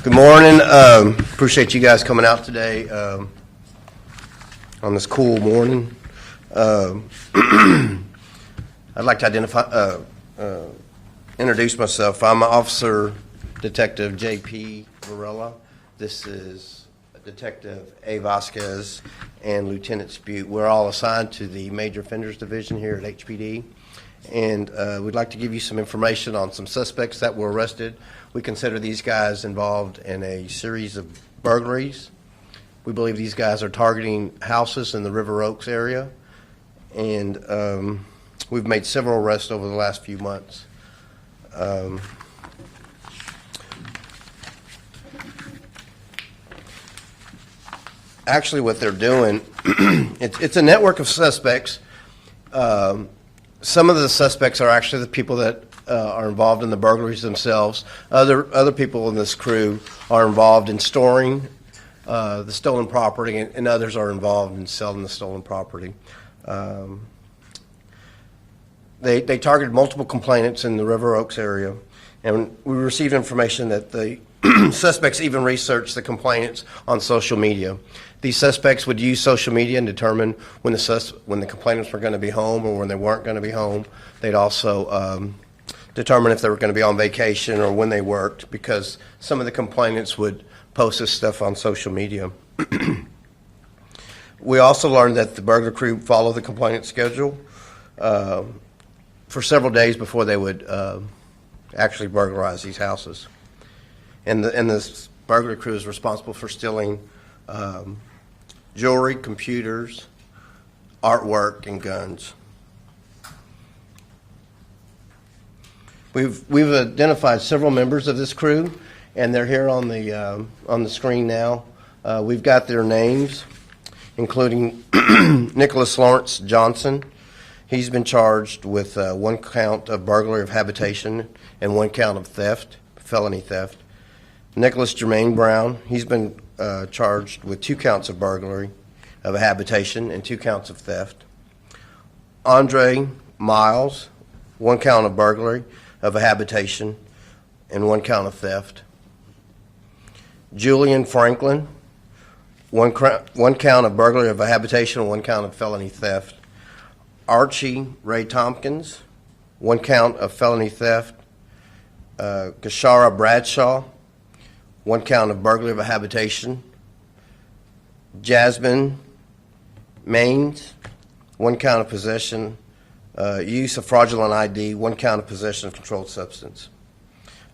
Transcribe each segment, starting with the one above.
Good morning. Appreciate you guys coming out today on this cool morning. I'd like to introduce myself. I'm Officer Detective J.P. Varela. This is Detective A. Vasquez and Lieutenant Spute. We're all assigned to the Major Offenders Division here at HPD. And we'd like to give you some information on some suspects that were arrested. We consider these guys involved in a series of burglaries. We believe these guys are targeting houses in the River Oaks area. And we've made several arrests over the last few months. Actually, what they're doing, it's a network of suspects. Some of the suspects are actually the people that are involved in the burglaries themselves. Other people in this crew are involved in storing the stolen property, and others are involved in selling the stolen property. They targeted multiple complainants in the River Oaks area, and we received information that the suspects even researched the complainants on social media. These suspects would use social media and determine when the complainants were going to be home or when they weren't going to be home. They'd also determine if they were going to be on vacation or when they worked, because some of the complainants would post this stuff on social media. We also learned that the burglar crew followed the complainant schedule for several days before they would actually burglarize these houses. And this burglar crew is responsible for stealing jewelry, computers, artwork, and guns. We've identified several members of this crew, and they're here on the screen now. We've got their names, including Nicholas Lawrence Johnson. He's been charged with one count of burglary of habitation and one count of theft, felony theft. Nicholas Jermaine Brown, he's been charged with 2 counts of burglary of a habitation and 2 counts of theft. Andre Miles, 1 count of burglary of a habitation and 1 count of theft. Julian Franklin, one count of burglary of a habitation and 1 count of felony theft. Archie Ray Tompkins, 1 count of felony theft. Gashara Bradshaw, 1 count of burglary of a habitation. Jasmine Maines, 1 count of possession, use of fraudulent ID, 1 count of possession of controlled substance.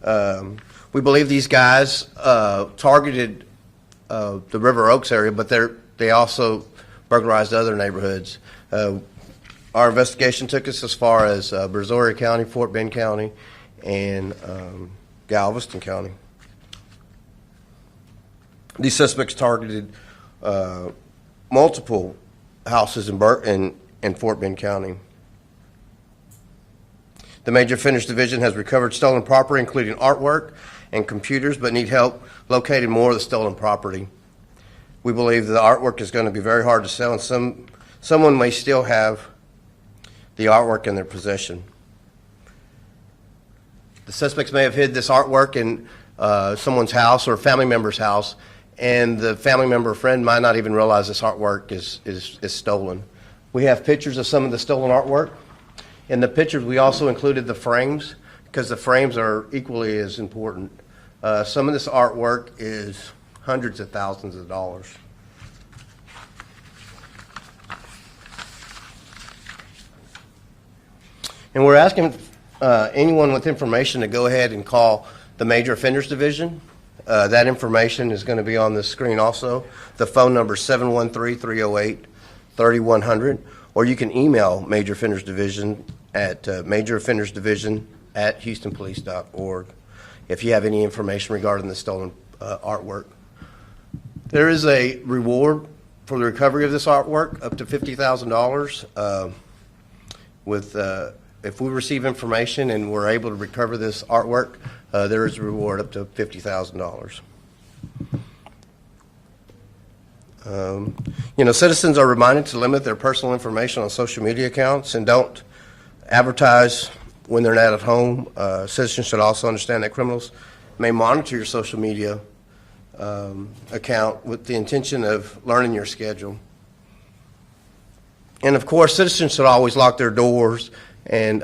We believe these guys targeted the River Oaks area, but they also burglarized other neighborhoods. Our investigation took us as far as Brazoria County, Fort Bend County, and Galveston County. These suspects targeted multiple houses in Fort Bend County. The Major Offenders Division has recovered stolen property, including artwork and computers, but need help locating more of the stolen property. We believe the artwork is going to be very hard to sell, and someone may still have the artwork in their possession. The suspects may have hid this artwork in someone's house or a family member's house, and the family member or friend might not even realize this artwork is stolen. We have pictures of some of the stolen artwork. In the pictures, we also included the frames, because the frames are equally as important. Some of this artwork is hundreds of thousands of dollars. And we're asking anyone with information to go ahead and call the Major Offenders Division. That information is going to be on the screen also. The phone number is 713-308-3100, or you can email Major Offenders Division at majoroffendersdivision@houstonpolice.org if you have any information regarding the stolen artwork. There is a reward for the recovery of this artwork, up to $50,000. If we receive information and we're able to recover this artwork, there is a reward up to $50,000. Citizens are reminded to limit their personal information on social media accounts and don't advertise when they're not at home. Citizens should also understand that criminals may monitor your social media account with the intention of learning your schedule. And of course, citizens should always lock their doors and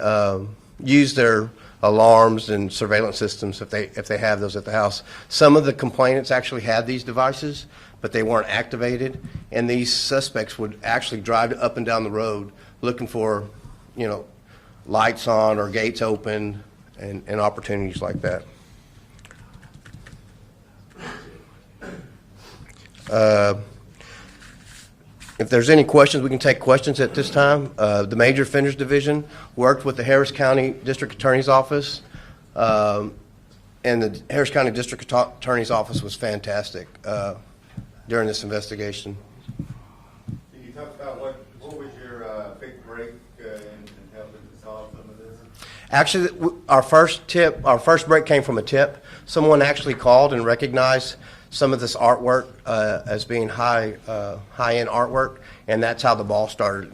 use their alarms and surveillance systems if they have those at the house. Some of the complainants actually had these devices, but they weren't activated, and these suspects would actually drive up and down the road looking for, lights on or gates open and opportunities like that. If there's any questions, we can take questions at this time. The Major Offenders Division worked with the Harris County District Attorney's Office, and the Harris County District Attorney's Office was fantastic during this investigation. Can you talk about what was your big break in helping to solve some of this? Actually, our first break came from a tip. Someone actually called and recognized some of this artwork as being high-end artwork, and that's how the ball started.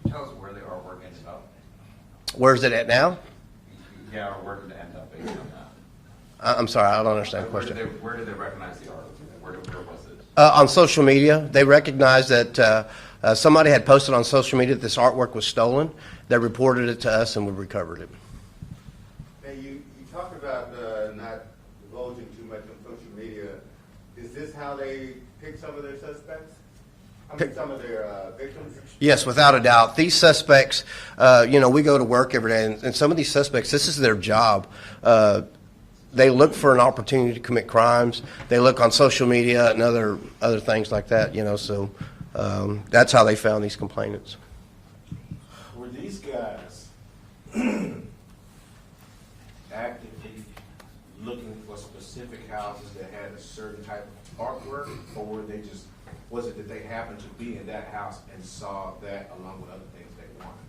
Tell us where the artwork ended up. Where's it at now? Yeah, or where did it end up based on that? I'm sorry, I don't understand the question. Where did they recognize the art? Where was it? On social media, they recognized that somebody had posted on social media that this artwork was stolen. They reported it to us, and we recovered it. Now, you talked about not divulging too much on social media. Is this how they pick some of their suspects? Some of their victims? Yes, without a doubt. These suspects, we go to work every day, and some of these suspects, this is their job. They look for an opportunity to commit crimes. They look on social media and other things like that, so that's how they found these complainants. Were these guys actively looking for specific houses that had a certain type of artwork, or was it that they happened to be in that house and saw that along with other things they wanted?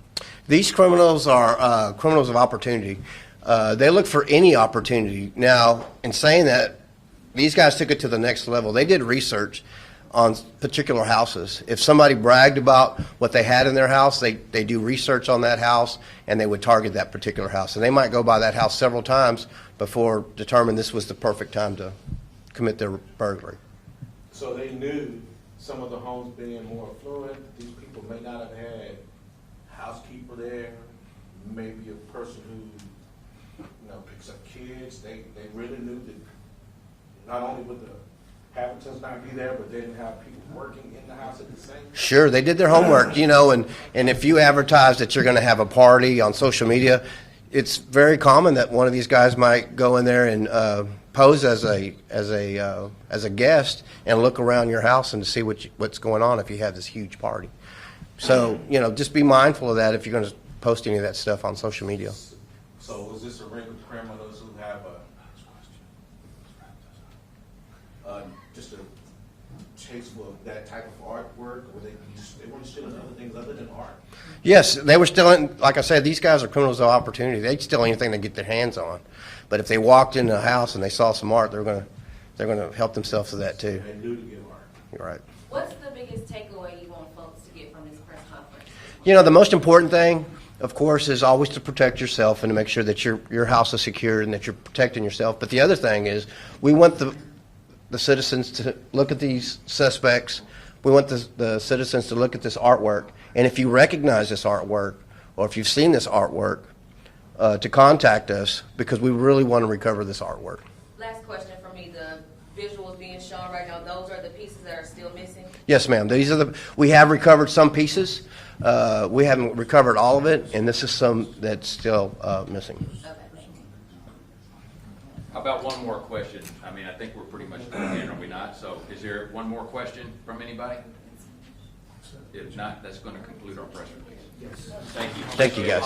These criminals are criminals of opportunity. They look for any opportunity. Now, in saying that, these guys took it to the next level. They did research on particular houses. If somebody bragged about what they had in their house, they do research on that house, and they would target that particular house. And they might go by that house several times before determining this was the perfect time to commit their burglary. So they knew some of the homes being more affluent, these people may not have had a housekeeper there, maybe a person who picks up kids. They really knew that not only would the habitants not be there, but they didn't have people working in the house at the same time. Sure, they did their homework, and if you advertise that you're going to have a party on social media, it's very common that one of these guys might go in there and pose as a guest and look around your house and to see what's going on if you have this huge party. So, just be mindful of that if you're going to post any of that stuff on social media. So was this a ring of criminals who have just a taste for that type of artwork? Or they weren't stealing other things other than art? Yes, they were stealing. Like I said, these guys are criminals of opportunity. They'd steal anything they get their hands on. But if they walked into a house and they saw some art, they're going to help themselves to that too. They knew to get art. You're right. What's the biggest takeaway you want folks to get from this press conference? The most important thing, of course, is always to protect yourself and to make sure that your house is secure and that you're protecting yourself. But the other thing is, we want the citizens to look at these suspects. We want the citizens to look at this artwork. And if you recognize this artwork, or if you've seen this artwork, to contact us, because we really want to recover this artwork. Last question for me. The visuals being shown right now, those are the pieces that are still missing? Yes, ma'am. We have recovered some pieces. We haven't recovered all of it, and this is some that's still missing. Okay, thank you. How about one more question? I think we're pretty much done here, are we not? So is there one more question from anybody? If not, that's going to conclude our press release. Yes. Thank you. Thank you, guys.